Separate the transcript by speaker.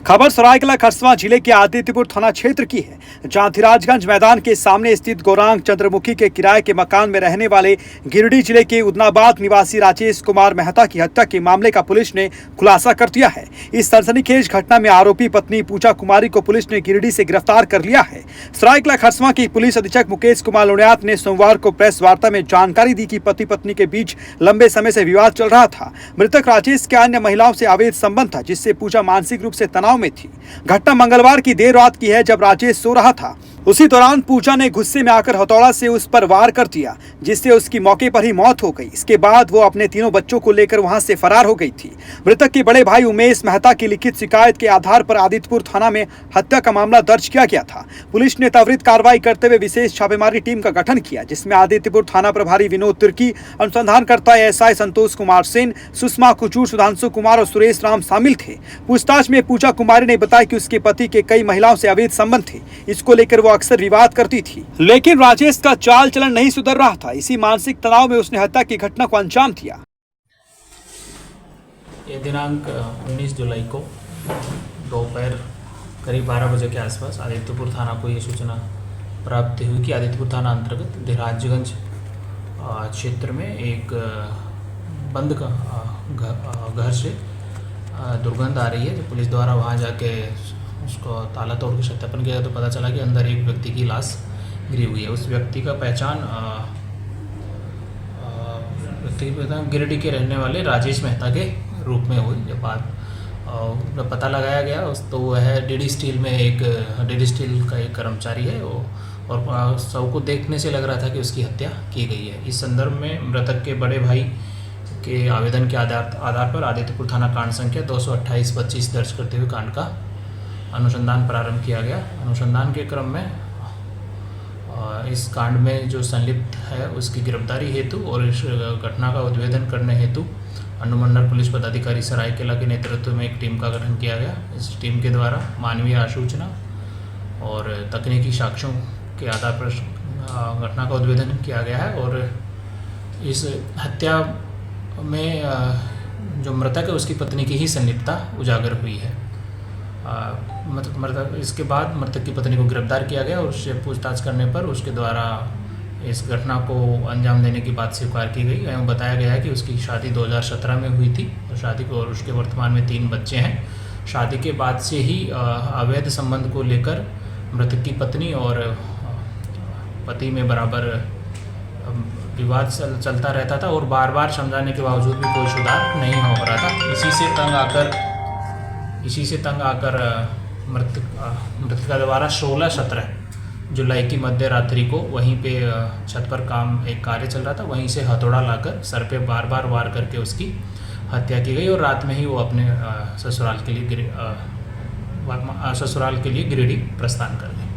Speaker 1: खबर सरायकेला खरसावां जिले के आदित्यपुर थाना क्षेत्र की है, जहां धीराजगंज मैदान के सामने स्थित गौरांग चंद्रमुखी के किराए के मकान में रहने वाले गिरिडीह जिले के उदनाबाद निवासी राजेश कुमार मेहता की हत्या के मामले का पुलिस ने खुलासा कर दिया है। इस सनसनीखेज घटना में आरोपी पत्नी पूजा कुमारी को पुलिस ने गिरिडीह से गिरफ्तार कर लिया है। सरायकेला खरसावां की पुलिस अधीक्षक मुकेश कुमार लोनियात ने सोमवार को प्रेस वार्ता में जानकारी दी कि पति पत्नी के बीच लंबे समय से विवाद चल रहा था। मृतक राजेश के अन्य महिलाओं से अवैध संबंध था, जिससे पूजा मानसिक रूप से तनाव में थी। घटना मंगलवार की देर रात की है, जब राजेश सो रहा था। उसी दौरान पूजा ने गुस्से में आकर हथौड़ा से उस पर वार कर दिया, जिससे उसकी मौके पर ही मौत हो गई। इसके बाद वो अपने तीनों बच्चों को लेकर वहां से फरार हो गई थी। मृतक के बड़े भाई उमेश मेहता की लिखित शिकायत के आधार पर आदित्यपुर थाना में हत्या का मामला दर्ज किया गया था। पुलिस ने त्वरित कार्रवाई करते हुए विशेष छापेमारी टीम का गठन किया, जिसमें आदित्यपुर थाना प्रभारी विनोद तिर्की, अनुसंधानकर्ता एसआई संतोष कुमार सेन, सुषमा कुचूर, सुधांशु कुमार और सुरेश राम शामिल थे। पूछताछ में पूजा कुमारी ने बताया कि उसके पति के कई महिलाओं से अवैध संबंध थे। इसको लेकर वो अक्सर विवाद करती थी, लेकिन राजेश का चाल चलन नहीं सुधर रहा था। इसी मानसिक तनाव में उसने हत्या की घटना को अंजाम दिया।
Speaker 2: ये दिनांक 19 जुलाई को दोपहर करीब 12 बजे के आसपास आदित्यपुर थाना को ये सूचना प्राप्त हुई कि आदित्यपुर थाना अंतर्गत धीराजगंज क्षेत्र में एक बंद घर से दुर्गंध आ रही है। तो पुलिस द्वारा वहाँ जाके उसको ताला तोड़ के सत्यापन किया तो पता चला कि अंदर एक व्यक्ति की लाश गिरी हुई है। उस व्यक्ति का पहचान गिरिडीह के रहने वाले राजेश मेहता के रूप में हुई। जब बाद पता लगाया गया तो वह डीडी स्टील का एक कर्मचारी है और शव को देखने से लग रहा था कि उसकी हत्या की गई है। इस संदर्भ में मृतक के बड़े भाई के आवेदन के आधार पर आदित्यपुर थाना कांड संख्या 228-25 दर्ज करते हुए कांड का अनुसंधान प्रारंभ किया गया। अनुसंधान के क्रम में इस कांड में जो संलिप्त है उसकी गिरफ्तारी हेतु और इस घटना का उद्भेदन करने हेतु अनुमंडल पुलिस पदाधिकारी सरायकेला के नेतृत्व में एक टीम का गठन किया गया। इस टीम के द्वारा मानवीय आसूचना और तकनीकी साक्ष्यों के आधार पर घटना का उद्भेदन किया गया है और इस हत्या में जो मृतक है उसकी पत्नी की ही संलिप्तता उजागर हुई है। इसके बाद मृतक की पत्नी को गिरफ्तार किया गया और उससे पूछताछ करने पर उसके द्वारा इस घटना को अंजाम देने की बात स्वीकार की गई एवं बताया गया है कि उसकी शादी 2017 में हुई थी और उसके वर्तमान में 3 बच्चे हैं। शादी के बाद से ही अवैध संबंध को लेकर मृतक की पत्नी और पति में बराबर विवाद चलता रहता था और बार बार समझाने के बावजूद भी कोई सुधार नहीं हो रहा था। इसी से तंग आकर मृतका द्वारा 16-17 जुलाई की मध्य रात्रि को वहीं पे छत पर एक कार्य चल रहा था, वहीं से हथौड़ा लाकर सर पे बार बार वार करके उसकी हत्या की गई और रात में ही वो अपने ससुराल के लिए गिरिडीह प्रस्थान कर गए।